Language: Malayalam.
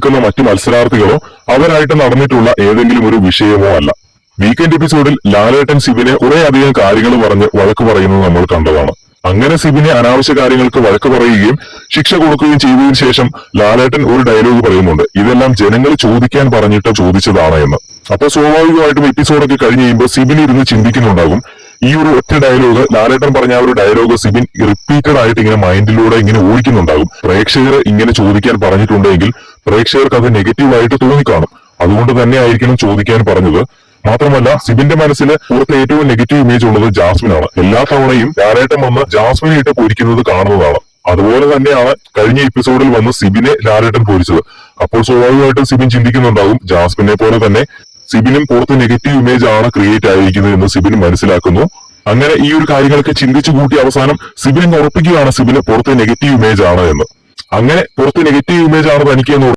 പങ്കെടുക്കുന്ന മറ്റു മത്സരാർത്ഥികളോ അവരായിട്ട് നടന്നിട്ടുള്ള ഏതെങ്കിലും ഒരു വിഷയമോ അല്ല. വീക്കെൻഡ് എപ്പിസോഡിൽ ലാലേട്ടൻ സിബിനെ കുറെ അധികം കാര്യങ്ങൾ പറഞ്ഞ് വഴക്ക് പറയുന്നത് നമ്മൾ കണ്ടതാണ്. അങ്ങനെ സിബിനെ അനാവശ്യ കാര്യങ്ങൾക്ക് വഴക്ക് പറയുകയും ശിക്ഷ കൊടുക്കുകയും ചെയ്തതിനു ശേഷം ലാലേട്ടൻ ഒരു ഡയലോഗ് പറയുന്നുണ്ട്, ഇതെല്ലാം ജനങ്ങൾ ചോദിക്കാൻ പറഞ്ഞിട്ട് ചോദിച്ചതാണ് എന്ന്. അപ്പൊ സ്വാഭാവികമായിട്ടും എപ്പിസോഡൊക്കെ കഴിഞ്ഞ് കഴിയുമ്പോൾ സിബിൻ ഇരുന്ന് ചിന്തിക്കുന്നുണ്ടാകും, ഈ ഒരു ഒറ്റ ഡയലോഗ്, ലാലേട്ടൻ പറഞ്ഞ ആ ഒരു ഡയലോഗ് സിബിൻ റിപ്പീറ്റഡ് ആയിട്ട് ഇങ്ങനെ മൈൻഡിലൂടെ ഇങ്ങനെ ഓടിക്കുന്നുണ്ടാകും. പ്രേക്ഷകർ ഇങ്ങനെ ചോദിക്കാൻ പറഞ്ഞിട്ടുണ്ടെങ്കിൽ പ്രേക്ഷകർക്ക് അത് നെഗറ്റീവായിട്ട് തോന്നിക്കാണും. അതുകൊണ്ട് തന്നെ ആയിരിക്കണം ചോദിക്കാൻ പറഞ്ഞത്. മാത്രമല്ല സിബിന്റെ മനസ്സിൽ പുറത്ത് ഏറ്റവും നെഗറ്റീവ് ഇമേജ് ഉള്ളത് ജാസ്മിനാണ്. എല്ലാ തവണയും ലാലേട്ടൻ വന്ന് ജാസ്മിനെ ഇട്ട് പൊരിക്കുന്നത് കാണുന്നതാണ്. അതുപോലെ തന്നെയാണ് കഴിഞ്ഞ എപ്പിസോഡിൽ വന്ന് സിബിനെ ലാലേട്ടൻ പൊരിച്ചത്. അപ്പോൾ സ്വാഭാവികമായിട്ടും സിബിൻ ചിന്തിക്കുന്നുണ്ടാകും, ജാസ്മിനെ പോലെ തന്നെ സിബിനും പുറത്ത് നെഗറ്റീവ് ഇമേജ് ആണ് ക്രിയേറ്റ് ആയിരിക്കുന്നത് എന്ന് സിബിൻ മനസ്സിലാക്കുന്നു. അങ്ങനെ ഈ ഒരു കാര്യങ്ങളൊക്കെ ചിന്തിച്ചു കൂട്ടി അവസാനം സിബിൻ ഉറപ്പിക്കുകയാണ് സിബിന് പുറത്ത് നെഗറ്റീവ് ഇമേജ് ആണ് എന്ന്. അങ്ങനെ പുറത്ത് നെഗറ്റീവ് ഇമേജ് ആണ് തനിക്ക് എന്ന്